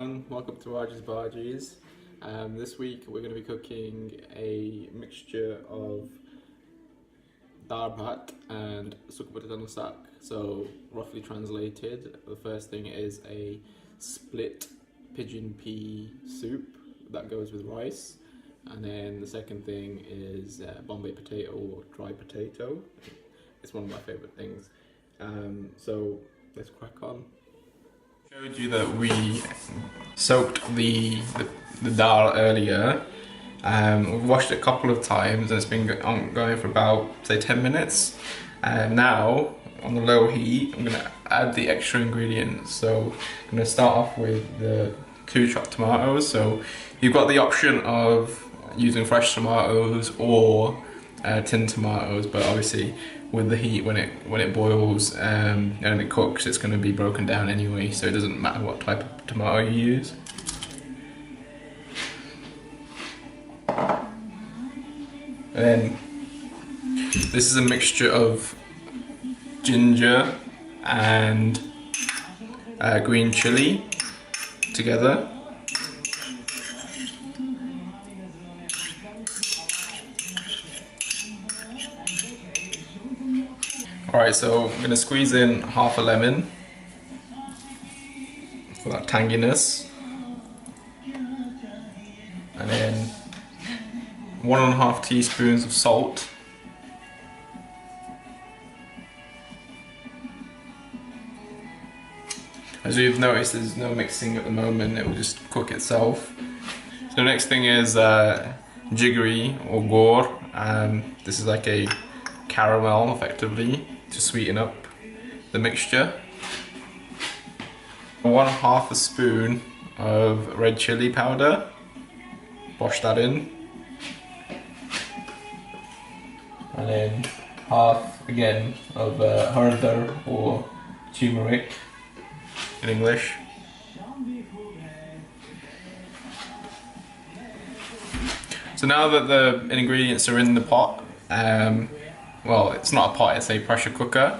Welcome to Rajees Bhajees. This week we're going to be cooking a mixture of Daal, Bhat and suku, buteta, shak. So roughly translated, the first thing is a split pigeon pea soup that goes with rice, and then the second thing is Bombay potato or dry potato. It's one of my favourite things. So let's crack on. Showed you that we soaked the dal earlier. We've washed it a couple of times and it's been going for about, say, 10 minutes. Now, on the low heat, I'm going to add the extra ingredients. So I'm going to start off with the 2 chopped tomatoes. So you've got the option of using fresh tomatoes or tinned tomatoes, but obviously with the heat, when it boils and it cooks, it's going to be broken down anyway, so it doesn't matter what type of tomato you use. And then this is a mixture of ginger and green chili together. Alright, so I'm going to squeeze in half a lemon for that tanginess, and then 1.5 teaspoons of salt, as you've noticed there's no mixing at the moment, it will just cook itself. So the next thing is jiggery or gore. This is like a caramel effectively to sweeten up the mixture. 1/2 a spoon of red chili powder, wash that in, and then half again of hardar or turmeric in English. So now that the ingredients are in the pot, well, it's not a pot, it's a pressure cooker.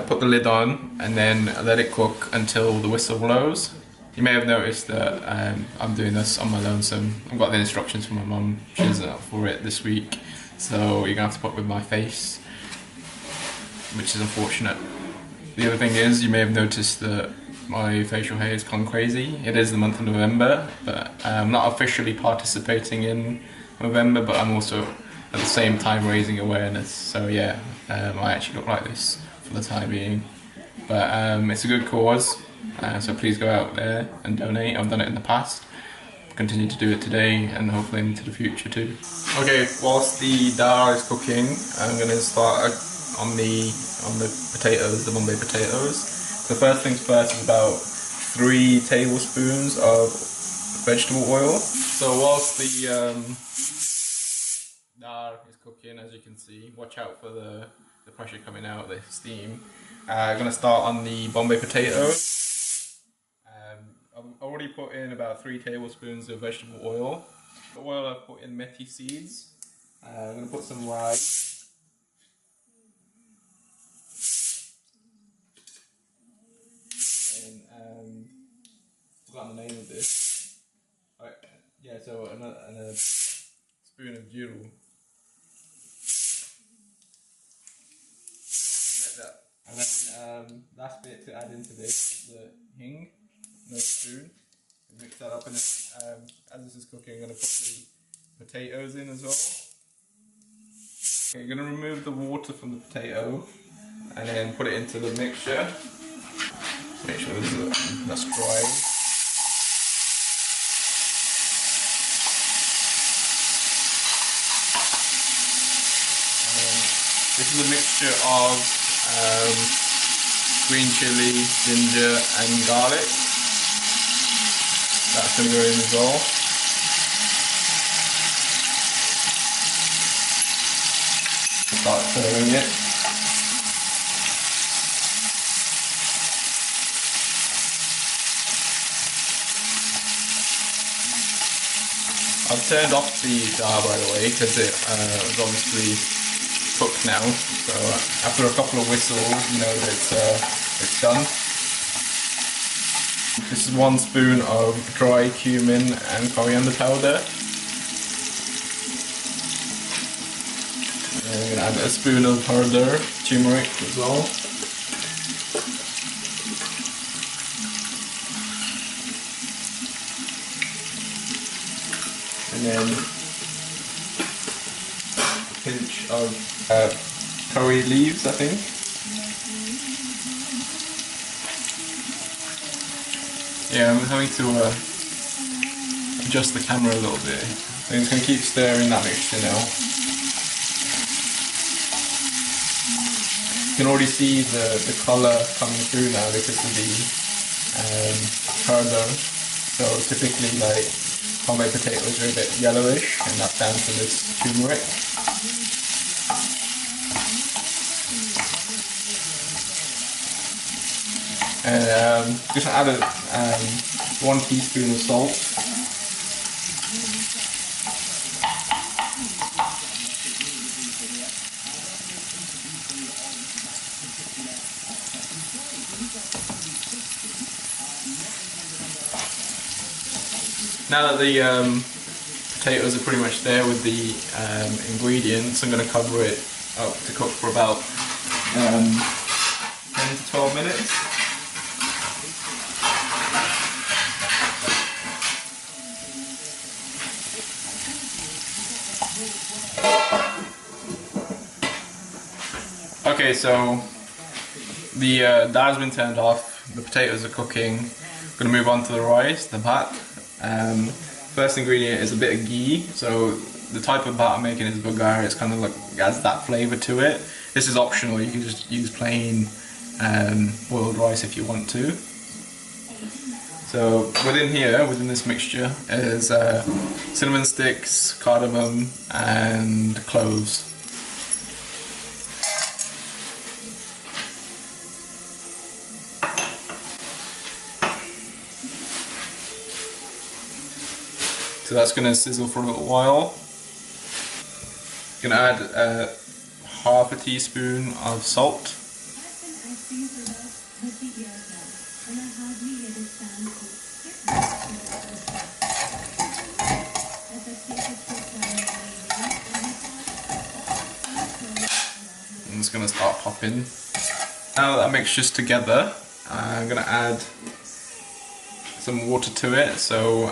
Put the lid on and then let it cook until the whistle blows. You may have noticed that I'm doing this on my lonesome. I've got the instructions from my mum, she isn't up for it this week, so you're gonna have to put with my face, which is unfortunate. The other thing is, you may have noticed that my facial hair has gone crazy. It is the month of November, but I'm not officially participating in November, but I'm also at the same time raising awareness. So yeah, I actually look like this for the time being. But it's a good cause, so please go out there and donate. I've done it in the past, continue to do it today, and hopefully into the future too. Okay, whilst the dal is cooking, I'm going to start on the potatoes, the Bombay potatoes. So first things first is about 3 tablespoons of vegetable oil. So whilst the dal is cooking, as you can see, watch out for the pressure coming out, the steam. I'm going to start on the Bombay potatoes. I've already put in about 3 tablespoons of vegetable oil. The oil I've put in methi seeds. I'm going to put some rye. And I've forgotten the name of this. Right, yeah, so another spoon of jiru. And then last bit to add into this is the hing, another spoon. Mix that up, and then, as this is cooking, I'm going to put the potatoes in as well. Okay, you're going to remove the water from the potato and then put it into the mixture. Make sure that's dry. This is a mixture of green chili, ginger and garlic. That's going to go in as well. Start stirring it. I've turned off the dal, by the way, because it was obviously cooked now. So after a couple of whistles, you know that it's done. This is 1 spoon of dry cumin and coriander powder. And I'm going to add a spoon of powder, turmeric as well. And then a pinch of curry leaves, I think. Yeah, I'm having to adjust the camera a little bit. I'm just going to keep stirring that mixture now. You can already see the colour coming through now because of the powder. So typically, like, Bombay potatoes are a bit yellowish, and that's down to this turmeric. And just add 1 teaspoon of salt. Now that the potatoes are pretty much there with the ingredients, I'm going to cover it up to cook for about 10 to 12 minutes. Okay, so the daal's been turned off, the potatoes are cooking. I'm going to move on to the rice, the bhat. First ingredient is a bit of ghee. So the type of bhat I'm making is vulgar. It's kind of like adds that flavour to it. This is optional. You can just use plain boiled rice if you want to. So within this mixture, is cinnamon sticks, cardamom, and cloves. So that's going to sizzle for a little while. Going to add half a teaspoon of salt. And it's going to start popping. Now that mixture's together, I'm going to add some water to it. So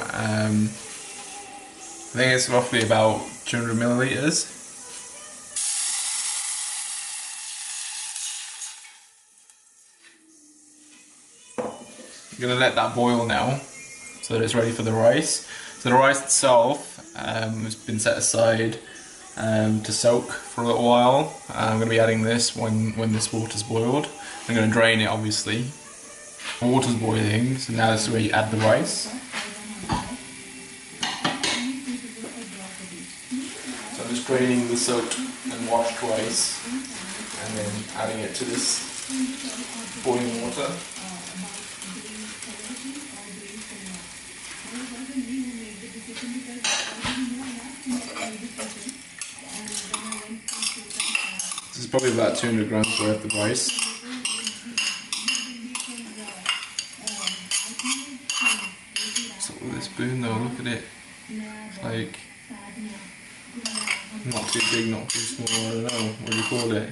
I think it's roughly about 200 milliliters. I'm going to let that boil now so that it's ready for the rice. So the rice itself has been set aside to soak for a little while. I'm going to be adding this when this water's boiled. I'm going to drain it, obviously. The water's boiling, so now this is where you add the rice. So I'm just draining the soaked and washed rice and then adding it to this boiling water. This is probably about 200 grams worth of rice. So with this spoon though, look at it. It's like not too big, not too small, I don't know, what do you call it?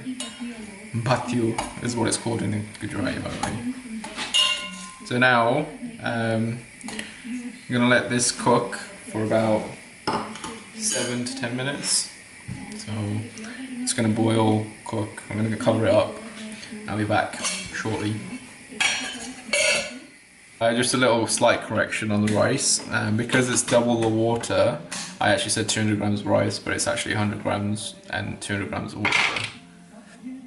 Bhat is what it's called in Gujarati, by the way. So now, I'm going to let this cook for about 7 to 10 minutes. So it's going to boil, cook. I'm going to cover it up. I'll be back shortly. Just a little slight correction on the rice. Because it's double the water, I actually said 200 grams of rice, but it's actually 100 grams and 200 grams of water.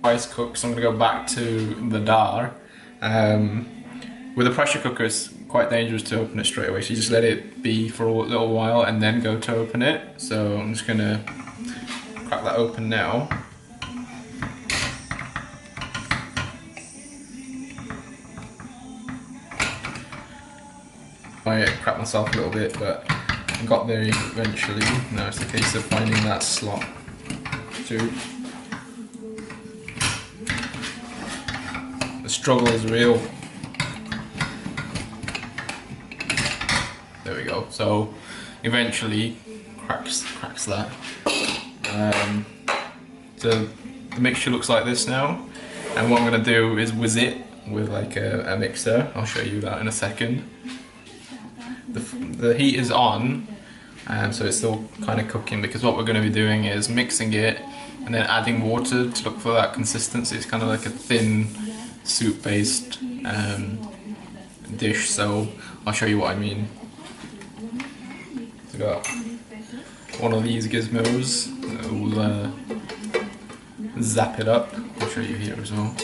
Rice cooks, so I'm going to go back to the Daal. With a pressure cooker, it's quite dangerous to open it straight away, so you just let it be for a little while and then go to open it. So I'm just going to crack that open now. I cracked myself a little bit, but I got there eventually. Now it's a case of finding that slot too. The struggle is real. we go. So eventually cracks that. So the mixture looks like this now, and what I'm gonna do is whiz it with like a mixer. I'll show you that in a second. The heat is on, so it's still kind of cooking, because what we're going to be doing is mixing it and then adding water to look for that consistency. It's kind of like a thin soup based dish, so I'll show you what I mean. So got one of these gizmos that will zap it up. I'll show you here as well.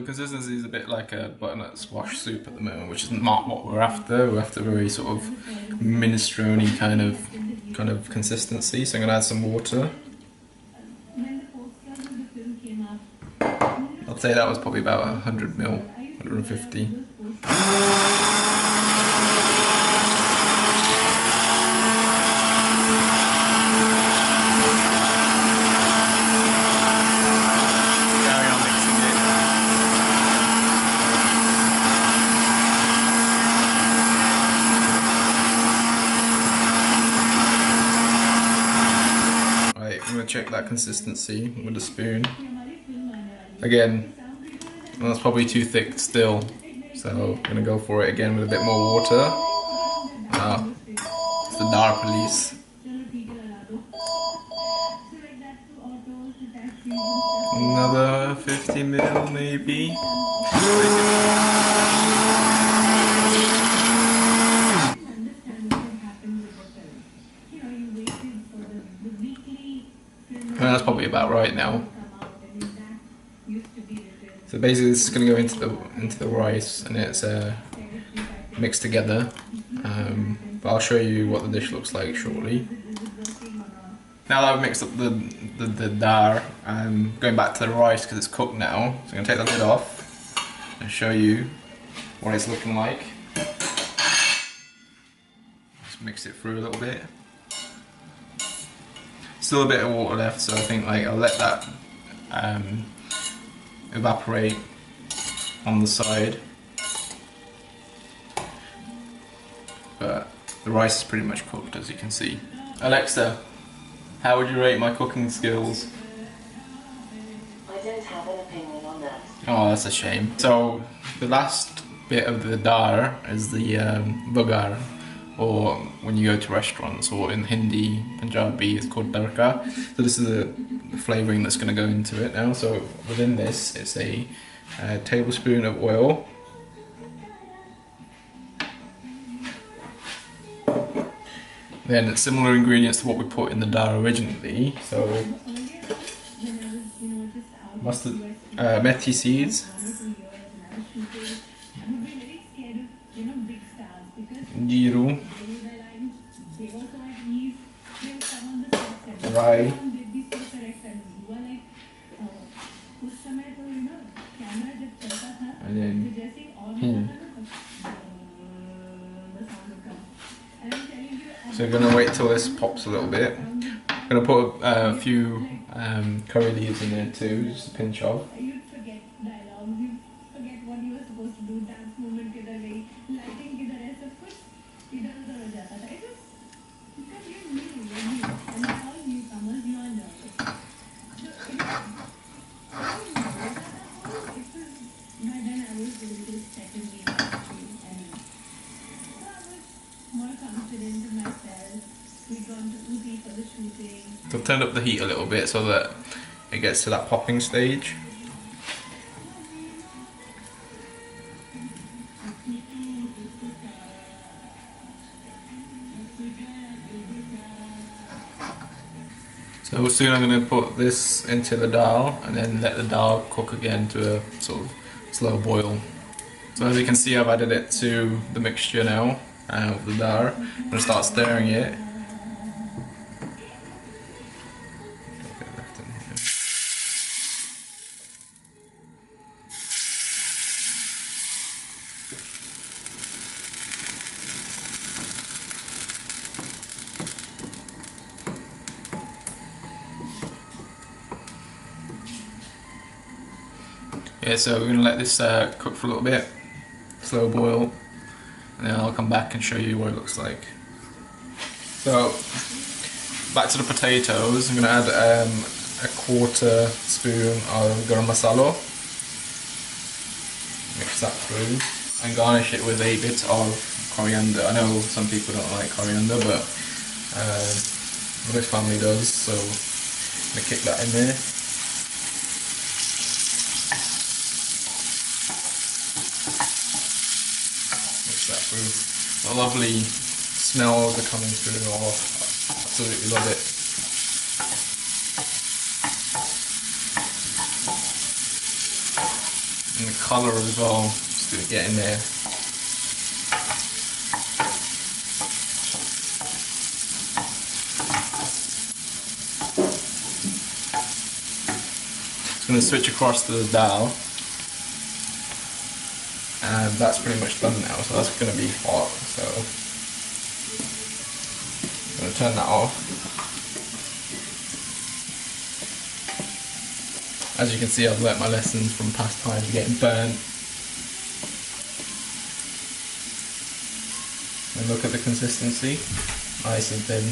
Consistency is a bit like a butternut squash soup at the moment, which is not what we're after. We're after a very sort of minestrone kind of consistency. So I'm gonna add some water. I'd say that was probably about 100 ml, 150. Check that consistency with a spoon. Again, that's probably too thick still, so I'm gonna go for it again with a bit more water. It's the Daal police. Another 50 ml maybe. That's probably about right now. So basically this is going to go into the rice, and it's mixed together, but I'll show you what the dish looks like shortly. Now that I've mixed up the dal, I'm going back to the rice because it's cooked now. So I'm going to take the lid off and show you what it's looking like. Just mix it through a little bit. Still a bit of water left, so I think like I'll let that evaporate on the side. But the rice is pretty much cooked, as you can see. Alexa, how would you rate my cooking skills? I don't have an opinion on that. Oh, that's a shame. So the last bit of the dal is the bagar, or when you go to restaurants, or in Hindi, Punjabi, it's called tadka. So this is the flavouring that's going to go into it now. So within this, it's a tablespoon of oil, then it's similar ingredients to what we put in the dal originally. So mustard, methi seeds, Jiru, rye, and then So we're going to wait till this pops a little bit. I'm going to put a few curry leaves in there too, just a pinch of. So turn up the heat a little bit so that it gets to that popping stage. So soon I'm going to put this into the dal and then let the dal cook again to a sort of slow boil. So as you can see, I've added it to the mixture now of the dal. I'm going to start stirring it. Okay, so we're gonna let this cook for a little bit, slow boil, and then I'll come back and show you what it looks like. So, back to the potatoes, I'm gonna add a quarter spoon of garam masala, mix that through, and garnish it with a bit of coriander. I know some people don't like coriander, but this family does, so I'm gonna kick that in there. Mix that through. The lovely smells are coming through. Oh, I absolutely love it. And the colour as well, just gonna get in there. Just gonna switch across to the dal, and that's pretty much done now. So that's gonna be hot. So I'm gonna turn that off. As you can see, I've learnt my lessons from past times getting burnt. And look at the consistency, nice and thin.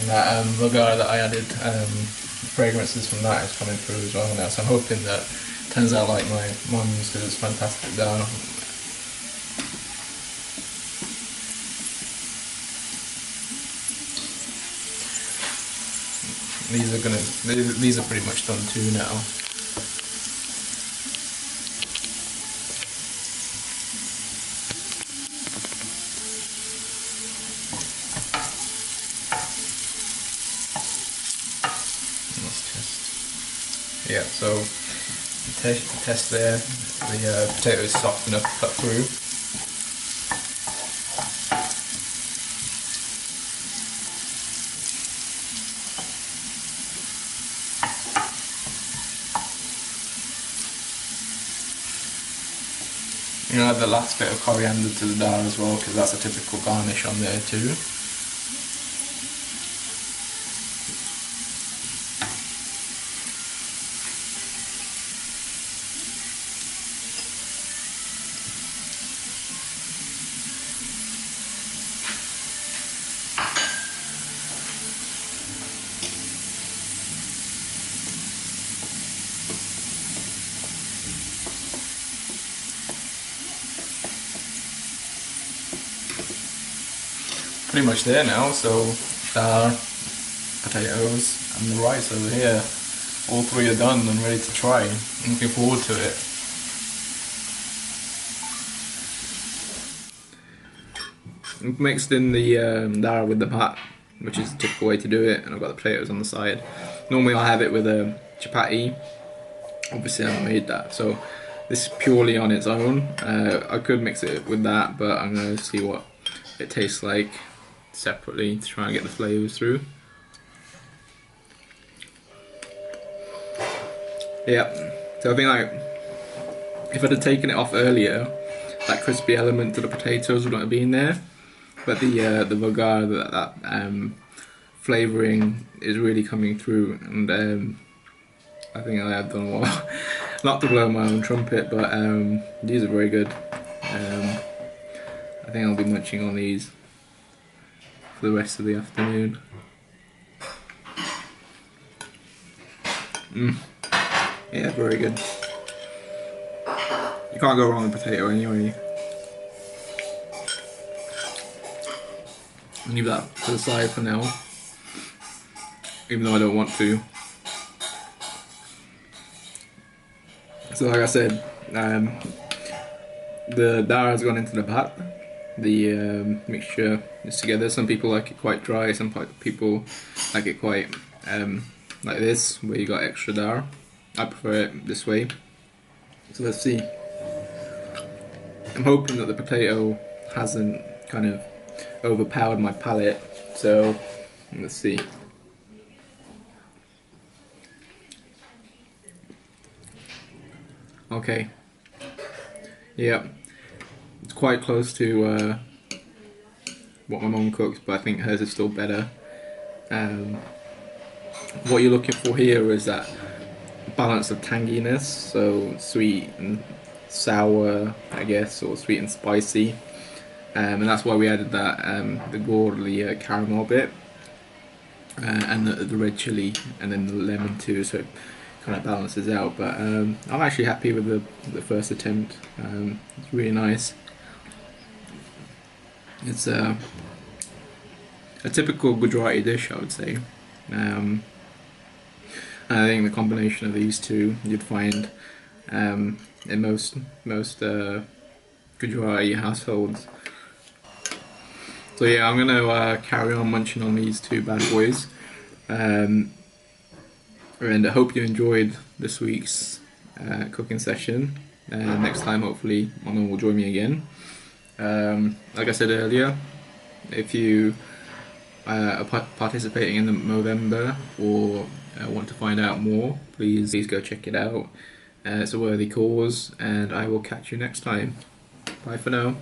And that lagar that I added, fragrances from that is coming through as well now. So I'm hoping that it turns out like my mum's, because it's fantastic dal. These are pretty much done too now. Let's test. Yeah, so test there. The potato is soft enough to cut through. You know, add the last bit of coriander to the dal as well, because that's a typical garnish on there too. Pretty much there now, so dal, potatoes, and the rice over here. All three are done and ready to try. I'm looking forward to it. I've mixed in the dal with the bhat, which is the typical way to do it, and I've got the potatoes on the side. Normally I have it with a chapati. Obviously I haven't made that, so this is purely on its own. I could mix it with that, but I'm going to see what it tastes like separately to try and get the flavours through. Yeah, so I think like if I'd have taken it off earlier, that crispy element to the potatoes wouldn't have been there. But the vagar, that flavouring is really coming through, and I think I have done well. Not to blow my own trumpet, but these are very good. I think I'll be munching on these for the rest of the afternoon. Yeah, very good. You can't go wrong with potato anyway. I'll leave that to the side for now, even though I don't want to. So like I said, the dal has gone into the bhat. The mixture is together. Some people like it quite dry, some people like it quite like this, where you got extra dal. I prefer it this way. So let's see. I'm hoping that the potato hasn't kind of overpowered my palate, so let's see. Okay. Yeah, it's quite close to what my mum cooks, but I think hers is still better. what you're looking for here is that balance of tanginess, so sweet and sour, I guess, or sweet and spicy, and that's why we added that the gourd, caramel bit, and the red chili, and then the lemon too, so it kind of balances out. But I'm actually happy with the first attempt. It's really nice. It's a typical Gujarati dish, I would say. I think the combination of these two you'd find in most Gujarati households. So yeah, I'm gonna carry on munching on these two bad boys, and I hope you enjoyed this week's cooking session. Next time, hopefully, Mama will join me again. Like I said earlier, if you are participating in the Movember or want to find out more, please go check it out. It's a worthy cause, and I will catch you next time. Bye for now.